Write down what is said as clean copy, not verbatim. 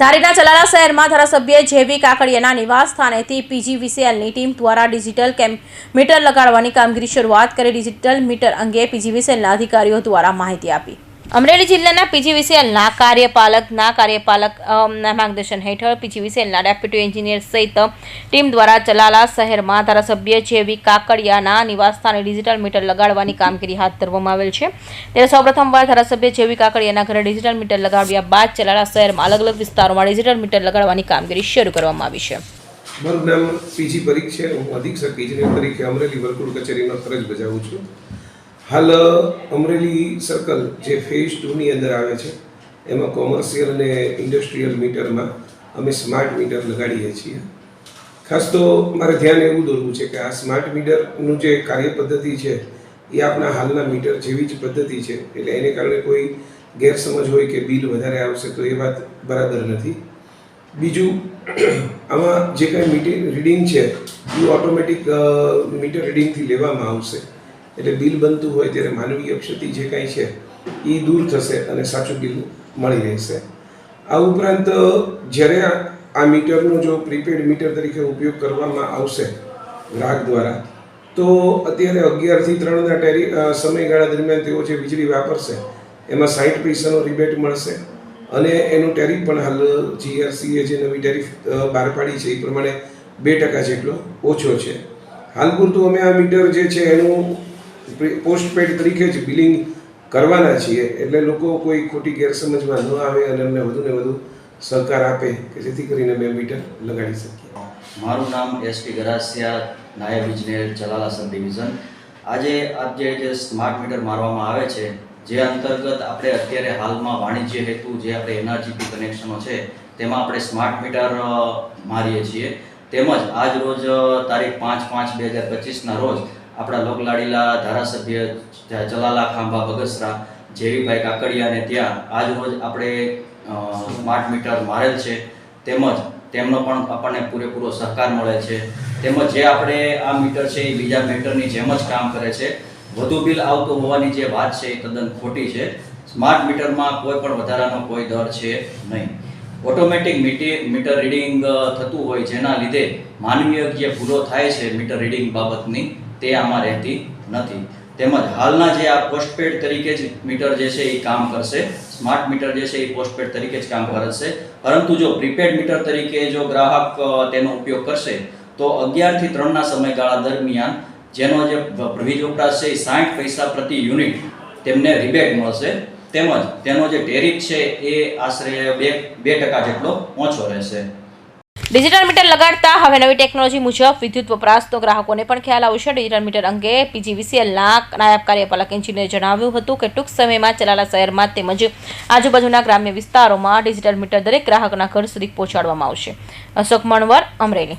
ધારીના ચલાલા શહેરમાં ધારાસભ્ય જેવી કાકડિયાના નિવાસ સ્થાનેથી પીજીવીસીએલની ટીમ દ્વારા ડિજિટલ મીટર લગાડવાની કામગીરી શરૂઆત કરી ડિજિટલ મીટર અંગે પીજીવીસીએલના અધિકારીઓ દ્વારા માહિતી આપી। અમરેલી જિલ્લાના પીજીવીસીએલના કાર્યપાલકના માર્ગદર્શન હેઠળ પીજીવીસીએલના ડેપ્યુટી એન્જિનિયર સહિત ટીમ દ્વારા ચલાલા શહેરમાં ધારાસભ્ય જેવી કાકડિયાના નિવાસસ્થાને ડિજિટલ મીટર લગાડવાની કામગીરી હાથ ધરવામાં આવેલ છે। ત્યારે સૌપ્રથમવાર ધારાસભ્ય જેવી કાકડિયાના ઘરે ડિજિટલ મીટર લગાવ્યા બાદ ચલાલા શહેરમાં અલગ અલગ વિસ્તારોમાં ડિજિટલ મીટર લગાડવાની કામગીરી શરૂ કરવામાં આવી છે। મારું નામ પીજી પરીખ છે। હું અધિક્ષક ઇજનેર તરીકે અમરેલી વર્તુળ કચેરીનો ફરજ બજાવું છું। હાલ અમરેલી સર્કલ જે ફેઝ 2 ની અંદર આવે છે એમાં કોમર્શિયલ અને ઇન્ડસ્ટ્રીયલ મીટરમાં અમે સ્માર્ટ મીટર લગાડીએ છીએ। ખાસ તો મારે ધ્યાન એવું દોરવું છે કે આ સ્માર્ટ મીટરનું જે કાર્ય પદ્ધતિ છે એ આપણા હાલના મીટર જેવી જ પદ્ધતિ છે, એટલે એને કારણે કોઈ ગેરસમજ હોય કે બિલ વધારે આવશે તો એ વાત બરાબર નથી। બીજું, આમાં જે કાંઈ મીટર રીડિંગ છે એ ઓટોમેટિક મીટર રીડિંગથી લેવામાં આવશે, એટલે બિલ બનતું હોય ત્યારે માનવીય ક્ષતિ જે કાંઈ છે એ દૂર થશે અને સાચું બિલ મળી રહેશે। આ ઉપરાંત જ્યારે આ મીટરનો જો પ્રીપેડ મીટર તરીકે ઉપયોગ કરવામાં આવશે ગ્રાહક દ્વારા, તો અત્યારે 11 થી 3ના સમયગાળા દરમિયાન તેઓ જે વીજળી વાપરશે એમાં 60 પૈસાનો રિબેટ મળશે અને એનું ટેરિફ પણ હાલ જીઆરસીએ જે નવી ટેરિફ બહાર પાડી છે એ પ્રમાણે 2% જેટલો ઓછો છે। હાલ પૂરતું અમે આ મીટર જે છે એનું પોસ્ટપેડ તરીકે જ બિલિંગ કરવાના છીએ, એટલે લોકો કોઈ ખોટી ગેરસમજમાં ન આવે અને અમને વધુને વધુ સહકાર આપે કે જેથી કરીને અમે મીટર લગાડી શકીએ। મારું નામ એસટી ગરાસિયા, નાયબ ઇજનેર ચલાલા સબ ડિવિઝન। આજે જે સ્માર્ટ મીટર મારવામાં આવે છે, જે અંતર્ગત આપણે અત્યારે હાલમાં વાણિજ્ય હેતુ જે આપણે એનઆરજીપી કનેક્શનો છે તેમાં આપણે સ્માર્ટ મીટર મારીએ છીએ। તેમજ આજ રોજ તારીખ 5/5/2025ના રોજ આપણા લોકલાડીલા ધારાસભ્ય ચલાલા ખાંભા બગસરા જેવીભાઈ કાકડિયાને ત્યાં આજ રોજ આપણે સ્માર્ટ મીટર મારેલ છે, તેમજ તેમનો પણ આપણને પૂરેપૂરો સહકાર મળે છે। તેમજ જે આપણે આ મીટર છે એ બીજા મીટરની જેમ જ કામ કરે છે। વધુ બિલ આવતું હોવાની જે વાત છે એ તદ્દન ખોટી છે। સ્માર્ટ મીટરમાં કોઈ પણ વધારાનો કોઈ દર છે નહીં। ઓટોમેટિક મીટર રીડિંગ થતું હોય, જેના લીધે માનવીય જે ભૂલો થાય છે મીટર રીડિંગ બાબતની તે આમાં રહેતી નથી। તેમજ હાલના જે આ પોસ્ટપેડ તરીકે જ મીટર જે છે એ કામ કરશે, સ્માર્ટ મીટર જે છે એ પોસ્ટપેડ તરીકે જ કામ કરશે। પરંતુ જો પ્રીપેડ મીટર તરીકે જો ગ્રાહક તેનો ઉપયોગ કરશે તો 11 થી 3ના સમયગાળા દરમિયાન જેનો જે વીજ વપરાશ છે એ 60 પૈસા પ્રતિ યુનિટ તેમને રિબેટ મળશે। તેમજ તેનો જે ટેરિફ છે એ આશરે 2% જેટલો ઓછો રહેશે। ડિજિટલ મીટર લગાડતા હવે નવી ટેકનોલોજી મુજબ વિદ્યુત વપરાશ તો ગ્રાહકોને પણ ખ્યાલ આવશે। ડિજિટલ મીટર અંગે પીજીવીસીએલના નાયબ કાર્યપાલક એન્જિનિયરે જણાવ્યું હતું કે ટૂંક સમયમાં ચલાલા શહેરમાં તેમજ આજુબાજુના ગ્રામ્ય વિસ્તારોમાં ડિજિટલ મીટર દરેક ગ્રાહકના ઘર સુધી પહોંચાડવામાં આવશે। અશોક મણવર, અમરેલી।